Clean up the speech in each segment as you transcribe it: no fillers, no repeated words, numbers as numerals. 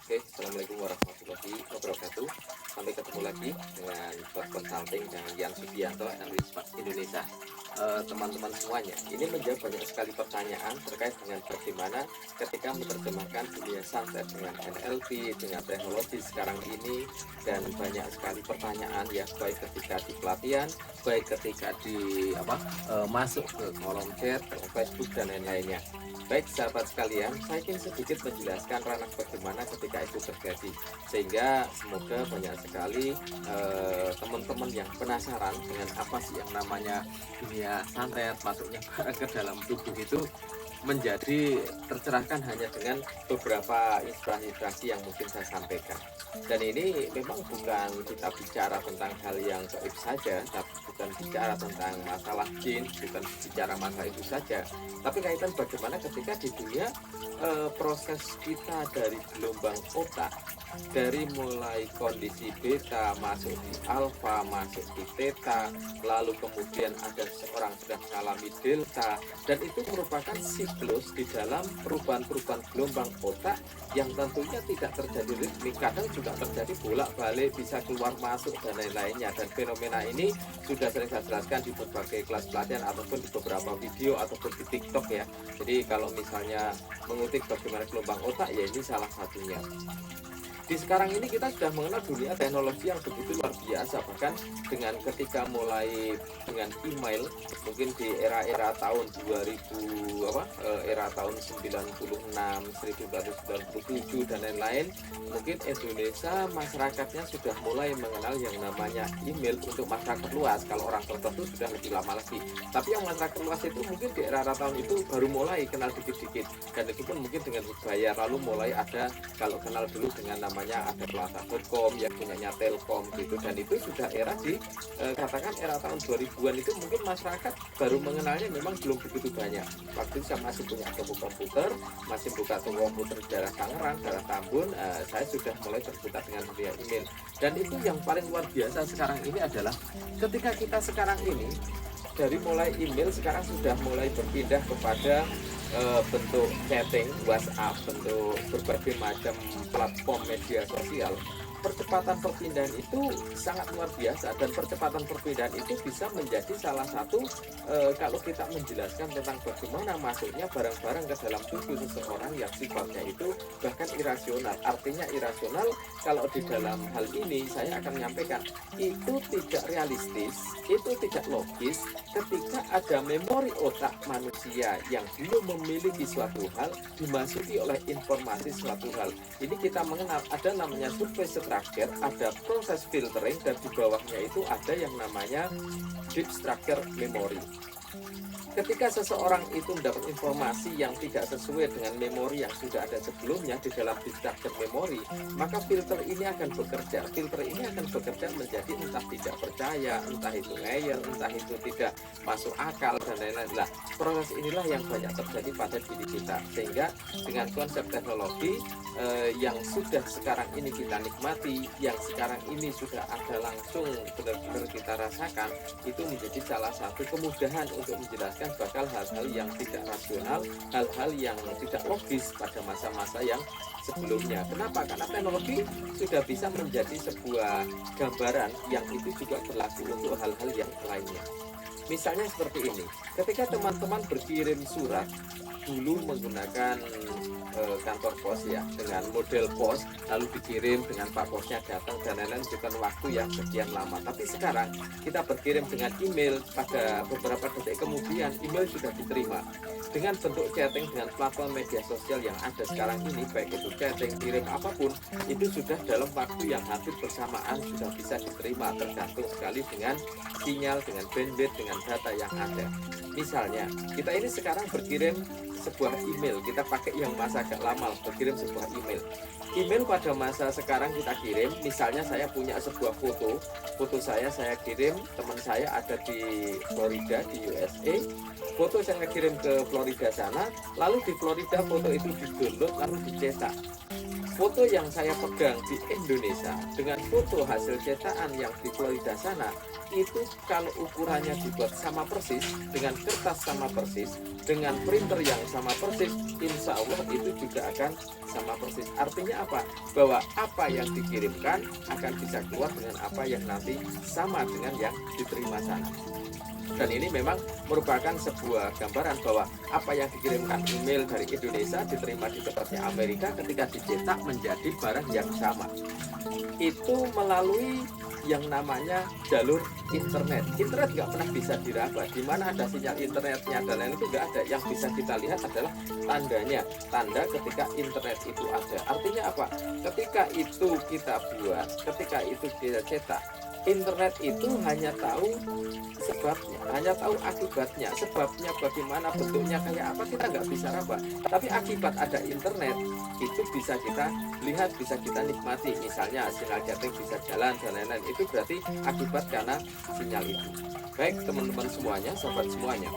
Oke, Assalamualaikum warahmatullahi wabarakatuh. Sampai ketemu lagi dengan Bot Consulting dan Yan Sugianto, analis Indonesia. Teman-teman semuanya, ini menjawab banyak sekali pertanyaan terkait dengan bagaimana ketika menerjemahkan dunia santet dengan NLP, dengan teknologi sekarang ini, dan banyak sekali pertanyaan ya, baik ketika di pelatihan, baik ketika di masuk ke kolom chat, ke Facebook dan lain-lainnya. Baik sahabat sekalian, saya ingin sedikit menjelaskan ranah bagaimana ketika itu terjadi, sehingga semoga banyak sekali teman-teman yang penasaran dengan apa sih yang namanya dunia santet, masuknya barang ke dalam tubuh itu menjadi tercerahkan hanya dengan beberapa inspirasi yang mungkin saya sampaikan. Dan ini memang bukan kita bicara tentang hal yang gaib saja, tapi bukan bicara tentang masalah jin, bukan bicara masalah itu saja, tapi kaitan bagaimana ketika di dunia proses kita dari gelombang otak, dari mulai kondisi beta masuk di alfa, masuk di theta, lalu kemudian ada seorang sudah mengalami delta, dan itu merupakan siklus di dalam perubahan-perubahan gelombang otak yang tentunya tidak terjadi ritmik, kadang juga terjadi bolak-balik, bisa keluar masuk dan lain-lainnya. Dan fenomena ini sudah sering saya jelaskan di berbagai kelas pelatihan ataupun di beberapa video ataupun di TikTok ya. Jadi kalau misalnya mengutik bagaimana gelombang otak, ya ini salah satunya. Di sekarang ini kita sudah mengenal dunia teknologi yang begitu luar biasa, bahkan dengan ketika mulai dengan email, mungkin di era-era tahun 2000 era tahun 96, 1997 dan lain-lain, mungkin Indonesia masyarakatnya sudah mulai mengenal yang namanya email untuk masyarakat luas. Kalau orang tertentu sudah lebih lama lagi, tapi yang masyarakat luas itu mungkin di era tahun itu baru mulai kenal dikit-dikit, dan itu pun mungkin dengan bayar. Lalu mulai ada, kalau kenal dulu dengan namanya ada plaza.com yang punyanya Telkom gitu, dan itu sudah era di katakan era tahun 2000-an itu mungkin masyarakat baru mengenalnya, memang belum begitu banyak. Waktu itu saya masih punya toko komputer, masih buka toko komputer di daerah Tangerang, daerah Tambun, saya sudah mulai terbuka dengan dunia email. Dan itu yang paling luar biasa sekarang ini adalah ketika kita sekarang ini dari mulai email sekarang sudah mulai berpindah kepada bentuk chatting, WhatsApp, bentuk berbagai macam platform media sosial. Percepatan perpindahan itu sangat luar biasa, dan percepatan perpindahan itu bisa menjadi salah satu kalau kita menjelaskan tentang bagaimana masuknya barang-barang ke dalam tubuh seseorang yang sifatnya itu bahkan irasional. Artinya irasional kalau di dalam hal ini saya akan menyampaikan itu tidak realistis, itu tidak logis ketika ada memori otak manusia yang belum memiliki suatu hal dimasuki oleh informasi suatu hal. Ini kita mengenal ada namanya survei structure, ada proses filtering, dan di bawahnya itu ada yang namanya deep structure memory. Ketika seseorang itu mendapat informasi yang tidak sesuai dengan memori yang sudah ada sebelumnya di dalam deep structure memory, maka filter ini akan bekerja. Filter ini akan bekerja menjadi entah tidak percaya, entah itu ngeyel, entah itu tidak masuk akal dan lain-lain. Nah, proses inilah yang banyak terjadi pada diri kita, sehingga dengan konsep teknologi yang sudah sekarang ini kita nikmati, yang sekarang ini sudah ada langsung benar-benar kita rasakan, itu menjadi salah satu kemudahan untuk menjelaskan bakal hal-hal yang tidak rasional, hal-hal yang tidak logis pada masa-masa yang sebelumnya. Kenapa? Karena teknologi sudah bisa menjadi sebuah gambaran yang itu juga berlaku untuk hal-hal yang lainnya. Misalnya seperti ini, ketika teman-teman berkirim surat dulu menggunakan kantor pos ya, dengan model pos, lalu dikirim dengan Pak Posnya datang dan lain-lain, bukan waktu yang sekian lama. Tapi sekarang kita berkirim dengan email, pada beberapa detik kemudian email sudah diterima. Dengan bentuk chatting dengan platform media sosial yang ada sekarang ini, baik itu chatting, kirim apapun, itu sudah dalam waktu yang hampir bersamaan sudah bisa diterima, tergantung sekali dengan sinyal, dengan bandwidth, dengan data yang ada. Misalnya kita ini sekarang berkirim sebuah email, kita pakai yang masa agak lama, berkirim sebuah email pada masa sekarang kita kirim. Misalnya saya punya sebuah foto saya kirim, teman saya ada di Florida di USA, foto saya kirim ke Florida sana, lalu di Florida foto itu di-download lalu dicetak. foto yang saya pegang di Indonesia dengan foto hasil cetakan yang di Florida sana, itu kalau ukurannya dibuat sama persis, dengan kertas sama persis, dengan printer yang sama persis, insya Allah itu juga akan sama persis. Artinya apa? Bahwa apa yang dikirimkan akan bisa keluar dengan apa yang nanti sama dengan yang diterima sana. Dan ini memang merupakan sebuah gambaran bahwa apa yang dikirimkan email dari Indonesia diterima di tempatnya Amerika ketika dicetak menjadi barang yang sama. Itu melalui yang namanya jalur internet. Internet nggak pernah bisa diraba. Di mana ada sinyal internetnya dan lain itu nggak ada. Yang bisa kita lihat adalah tandanya, tanda ketika internet itu ada. Artinya apa? Ketika itu kita buat, ketika itu kita cetak, internet itu hanya tahu sebabnya, hanya tahu akibatnya. Sebabnya bagaimana, bentuknya kayak apa, kita nggak bisa raba. Tapi akibat ada internet itu bisa kita lihat, bisa kita nikmati. Misalnya sinyal chatting bisa jalan dan lain-lain, itu berarti akibat karena sinyal itu. Baik teman-teman semuanya, sahabat semuanya,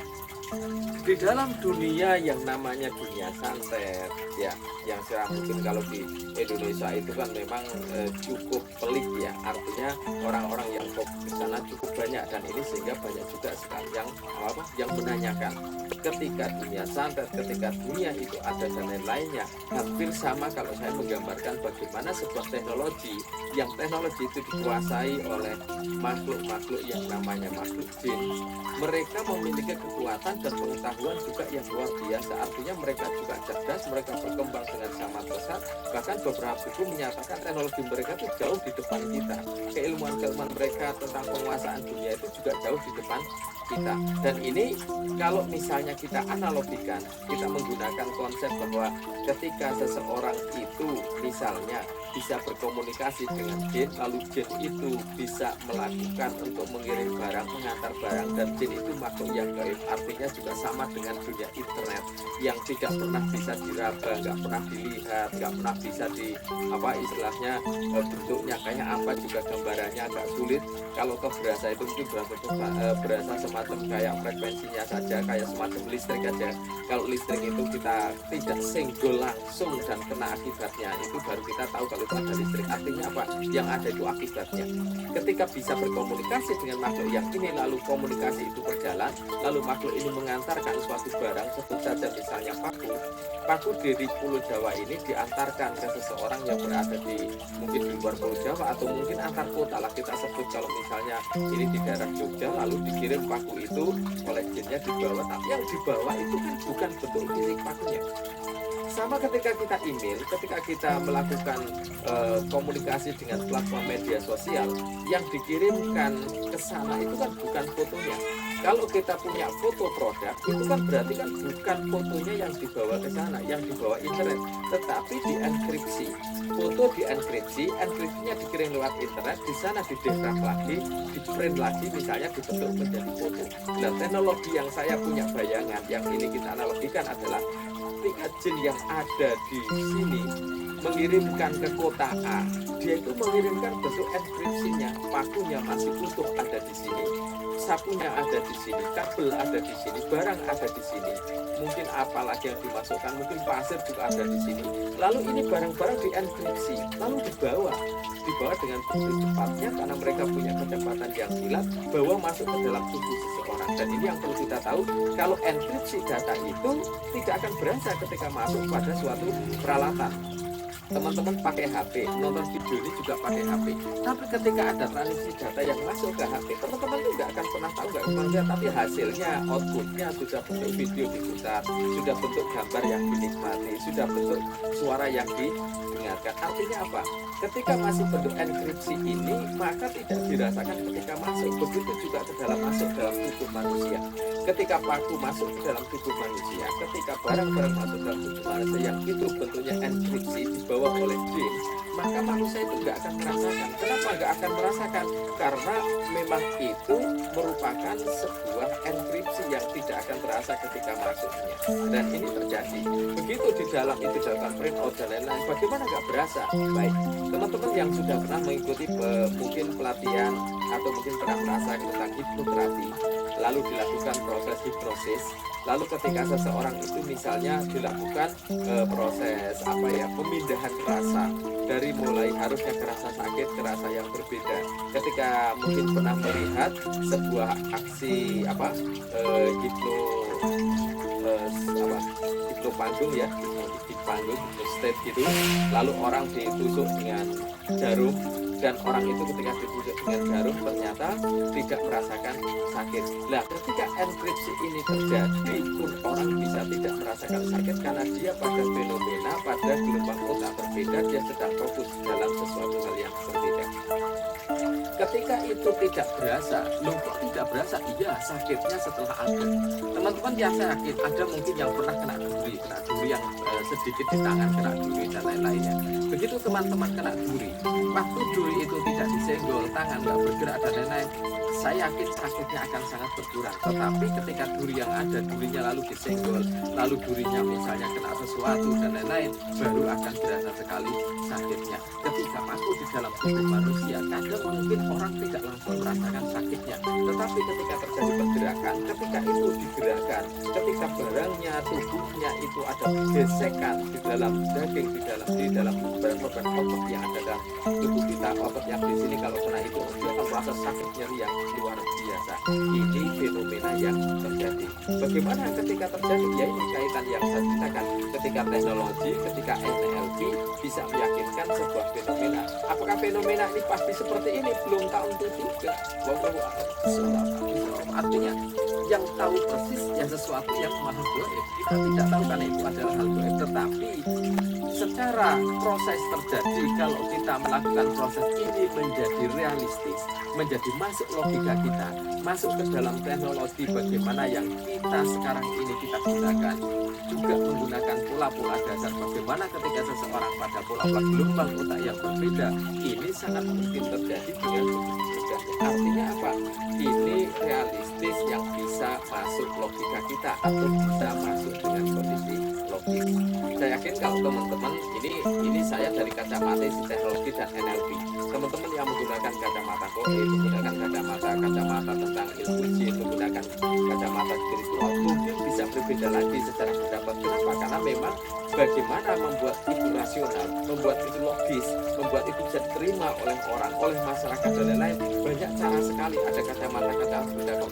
di dalam dunia yang namanya dunia santet ya, yang saya mungkin kalau di Indonesia itu kan memang cukup pelik ya, artinya orang-orang yang fokus ke sana cukup banyak, dan ini sehingga banyak juga sekali yang menanyakan ketika dunia santet, ketika dunia itu ada dan lain-lainnya. Hampir sama kalau saya menggambarkan bagaimana sebuah teknologi yang teknologi itu dikuasai oleh makhluk-makhluk yang namanya makhluk jin. Mereka memiliki kekuatan dan pengetahuan juga yang luar biasa. Artinya mereka juga cerdas, mereka berkembang dengan sangat pesat. Bahkan beberapa buku menyatakan teknologi mereka itu jauh di depan kita. Keilmuan-keilmuan mereka tentang penguasaan dunia itu juga jauh di depan kita. Dan ini kalau misalnya kita analogikan, kita menggunakan konsep bahwa ketika seseorang itu misalnya bisa berkomunikasi dengan jin, lalu jin itu bisa melakukan untuk mengirim barang, mengantar barang, dan jin itu makhluk yang gaib. Artinya juga sama dengan dunia internet yang tidak pernah bisa diraba, nggak pernah dilihat, nggak pernah bisa di istilahnya bentuknya kayak apa, juga gambarannya agak sulit. Kalau ke berasa itu mungkin berasa semacam kayak frekuensinya saja, kayak semacam listrik aja. Kalau listrik itu kita tidak senggol langsung dan kena akibatnya, itu baru kita tahu kalau itu ada listrik. Artinya apa? Yang ada itu akibatnya. Ketika bisa berkomunikasi dengan makhluk yang ini, lalu komunikasi itu berjalan, lalu makhluk ini mengantarkan suatu barang, sebut saja misalnya paku dari Pulau Jawa ini diantarkan ke seseorang yang berada di mungkin di luar Pulau Jawa, atau mungkin antar kota lah kita sebut. Kalau misalnya ini di daerah Jogja, lalu dikirim paku itu oleh jinnya dibawa, tapi yang dibawa itu kan bukan bentuk fisik pakunya. Sama ketika kita email, ketika kita melakukan komunikasi dengan platform media sosial, yang dikirimkan ke sana itu kan bukan fotonya. Kalau kita punya foto produk, itu kan berarti kan bukan fotonya yang dibawa ke sana, yang dibawa internet, tetapi dienkripsi. Foto dienkripsi, enkripsinya dikirim lewat internet, di sana didekrak lagi, di-print lagi, misalnya dibentuk menjadi foto. Dan teknologi yang saya punya bayangan, yang ini kita analogikan adalah ketika jin yang ada di sini mengirimkan ke kota A, dia itu mengirimkan bentuk enkripsinya, pakunya masih utuh ada di sini, sapunya ada di sini, kabel ada di sini, barang ada di sini, mungkin apalagi yang dimasukkan, mungkin pasir juga ada di sini. Lalu ini barang-barang dienkripsi, lalu dibawa dengan begitu cepatnya karena mereka punya kecepatan yang kilat, bawa masuk ke dalam tubuh seseorang. Dan ini yang perlu kita tahu, kalau enkripsi data itu tidak akan berasa ketika masuk pada suatu peralatan. Teman-teman pakai HP, nonton video ini juga pakai HP. Tapi ketika ada transisi data yang masuk ke HP, teman-teman itu nggak akan pernah tahu, nggak pernah lihat. Tapi hasilnya, outputnya sudah bentuk video diputar, sudah bentuk gambar yang dinikmati, sudah bentuk suara yang didengarkan. Artinya apa? Ketika masih bentuk enkripsi ini, maka tidak dirasakan ketika masuk. Begitu juga ke dalam masuk dalam tubuh manusia. Ketika paku masuk ke dalam tubuh manusia, ketika barang-barang masuk dalam tubuh manusia yang itu bentuknya enkripsi dibawa oleh jin, maka manusia itu nggak akan merasakan. Kenapa nggak akan merasakan? Karena memang itu merupakan sebuah enkripsi yang tidak akan terasa ketika masuknya. Dan ini terjadi. Begitu di dalam itu dilakukan print out dan lain-lain, bagaimana nggak berasa? Baik, teman-teman yang sudah pernah mengikuti mungkin pelatihan atau mungkin pernah merasakan tentang hipnoterapi, lalu dilakukan proses hipnosis, lalu ketika seseorang itu misalnya dilakukan proses pemindahan rasa dari mulai harusnya kerasa sakit, kerasa yang berbeda. Ketika mungkin pernah melihat sebuah aksi hipno hipno panggung ya, di panggung stage gitu, lalu orang ditusuk dengan jarum, dan orang itu ketika ditusuk dengan jarum ternyata tidak merasakan sakit. Nah, ketika enkripsi ini terjadi pun orang bisa tidak merasakan sakit karena dia pada fenomena, pada gelombang otak berbeda, dia sedang fokus dalam sesuatu hal yang berbeda. Ketika itu tidak berasa, loh kok tidak berasa? Iya, sakitnya setelah ada. Teman-teman yang sakit, ada mungkin yang pernah kena duri yang sedikit di tangan, kena duri dan lain-lainnya. Begitu teman-teman kena duri, waktu duri itu tidak disenggol, tangan nggak bergerak dan lain-lain, saya yakin sakitnya akan sangat berkurang. Tetapi ketika duri yang ada, durinya lalu disenggol, lalu durinya misalnya kena sesuatu dan lain-lain, baru akan berasa sekali sakitnya. Ketika masuk di dalam tubuh manusia, kadang mungkin orang tidak langsung merasakan sakitnya, tetapi ketika terjadi pergerakan, ketika itu digerakkan, ketika barangnya, tubuhnya itu ada gesekan di dalam daging, di dalam beberapa otot yang ada dalam tubuh kita, otot yang di sini kalau kena itu dia akan merasa sakit nyeri yang luar biasa. Ini fenomena yang terjadi. Bagaimana ketika terjadi? Ya ini kaitan yang saya ceritakan. Ketika teknologi, ketika NLP bisa meyakinkan sebuah fenomena. Apakah fenomena ini pasti seperti ini? Belum tentu juga. Artinya yang tahu persis ya sesuatu yang maha gaib. Kita tidak tahu karena itu adalah hal gaib. Tetapi secara proses terjadi, kalau kita melakukan proses ini menjadi realistis, menjadi masuk logika kita, masuk ke dalam teknologi bagaimana yang kita sekarang ini kita gunakan, juga menggunakan pola-pola dasar bagaimana ketika seseorang pada pola-pola gelombang otak yang berbeda, ini sangat mungkin terjadi dengan mudah. Artinya apa? Ini realistis yang bisa masuk logika kita atau bisa masuk dengan kondisi logis. Saya yakin kalau teman-teman ini saya dari kacamata teknologi dan NLP. Teman-teman yang menggunakan kacamata goib, menggunakan kacamata tentang ilmu jin, menggunakan kacamata spiritual, mungkin bisa berbeda lagi secara pendapat. Kenapa? Karena memang bagaimana membuat itu rasional, membuat itu logis, membuat itu bisa diterima oleh orang, oleh masyarakat dan lain-lain. Banyak cara sekali. Ada kacamata berbeda.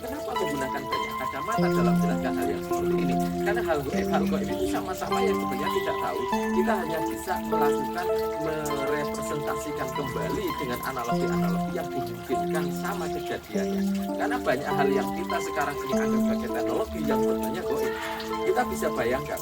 Kenapa menggunakan banyak kacamata dalam menjelaskan hal yang seperti ini? Karena hal gaib itu sama-sama yang sebenarnya tidak tahu. Kita hanya bisa melakukan merepresentasikan kembali dengan analogi-analogi yang dimungkinkan sama kejadiannya. Karena banyak hal yang kita sekarang ini anggap sebagai teknologi yang sebenarnya gaib. Kita bisa bayangkan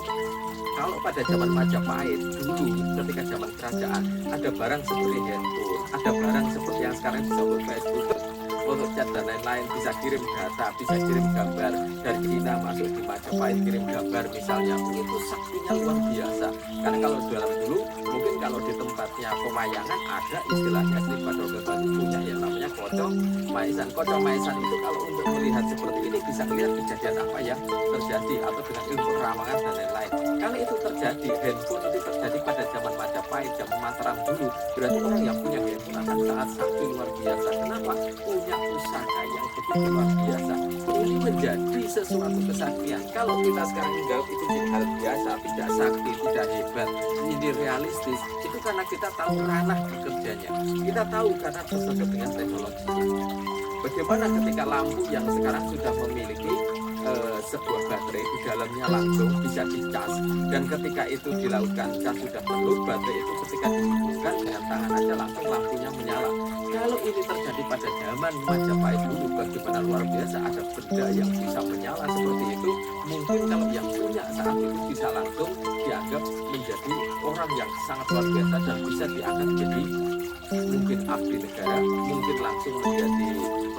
kalau pada zaman Majapahit dulu, ketika zaman kerajaan, ada barang seperti handphone, ada barang seperti yang sekarang bisa Facebook, foto chat dan lain-lain, bisa kirim data, bisa kirim gambar dari China masuk di Majapahit, kirim gambar misalnya, itu saktinya luar biasa. Karena kalau dalam dulu, mungkin kalau di tempatnya pemayangan ada istilahnya Sri Badoga Batu punya yang namanya kocok maisan. Kocok maisan itu kalau untuk melihat seperti ini bisa melihat kejadian apa yang terjadi atau dengan ilmu ramangan dan lain-lain. Kalau itu terjadi, handphone itu terjadi pada zaman Majapahit, zaman Mataram dulu, berarti orang yang punya handphone akan sangat sakti luar biasa. Kenapa? Punya pusaka yang begitu luar biasa. Ini menjadi sesuatu kesaktian. Kalau kita sekarang menjawab itu jadi hal biasa, tidak sakti, tidak hebat, ini realistis, itu karena kita tahu ranah bekerjanya. Kita tahu karena sesuatu dengan teknologinya. Bagaimana ketika lampu yang sekarang sudah memiliki sebuah baterai di dalamnya langsung bisa dicas, dan ketika itu dilakukan cas sudah penuh, baterai itu ketika dihubungkan dengan tangan aja langsung lampunya menyala. Kalau ini terjadi pada zaman Majapahit dulu, bagaimana luar biasa ada benda yang bisa menyala seperti itu. Mungkin kalau yang punya saat itu bisa langsung dianggap menjadi orang yang sangat luar biasa dan bisa diangkat jadi mungkin abdi negara, mungkin langsung menjadi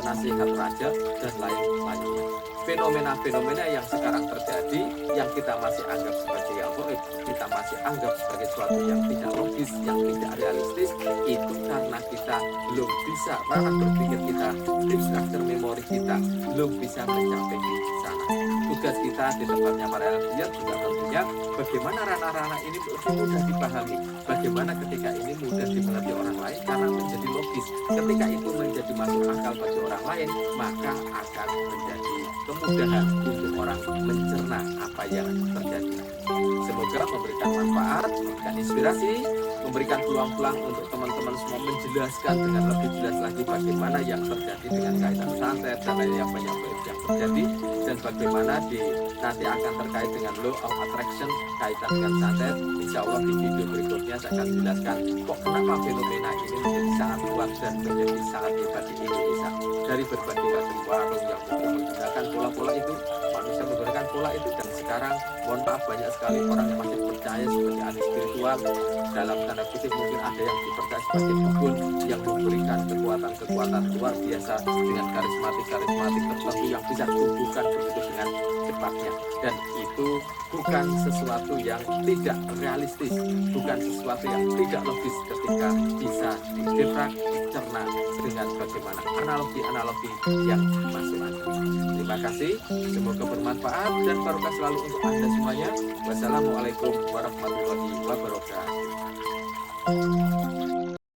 penasihat raja dan lain-lainnya. Fenomena-fenomena yang sekarang terjadi, yang kita masih anggap sebagai yang gaib, kita masih anggap sebagai sesuatu yang tidak logis, yang tidak realistis, itu karena kita belum bisa, ranah berpikir kita, deep structure memori kita belum bisa mencapai di sana. Tugas kita di tempatnya para ilmuwan juga tentunya bagaimana ranah-ranah ini lebih mudah dipahami, bagaimana ketika ini mudah dimengerti orang lain karena menjadi logis. Ketika itu menjadi masuk akal bagi orang lain, maka akan menjadi kemudahan untuk orang mencerna apa yang terjadi. Semoga memberikan manfaat dan inspirasi. memberikan peluang-peluang untuk teman-teman semua menjelaskan dengan lebih jelas lagi bagaimana yang terjadi dengan kaitan santet dan lain yang banyak yang terjadi, dan bagaimana nanti akan terkait dengan law of attraction kaitan dengan santet. Insya Allah di video berikutnya saya akan jelaskan kok kenapa fenomena ini menjadi sangat kuat dan menjadi sangat hebat di Indonesia. Dari berbagai macam warung yang menggunakan pola-pola itu, manusia menggunakan pola itu, dan sekarang mohon maaf banyak sekali orang yang masih percaya sebagai ahli spiritual, dalam tanda kutip mungkin ada yang dipercaya sebagai dukun yang memberikan kekuatan-kekuatan luar biasa dengan karismatik tertentu yang bisa tumbuhkan begitu dengan cepatnya, dan itu bukan sesuatu yang tidak realistis, bukan sesuatu yang tidak logis ketika bisa didebak, dicerna dengan bagaimana analogi-analogi yang masuk akal. Terima kasih, semoga bermanfaat dan barokah selalu untuk Anda semuanya. Wassalamualaikum warahmatullahi wabarakatuh.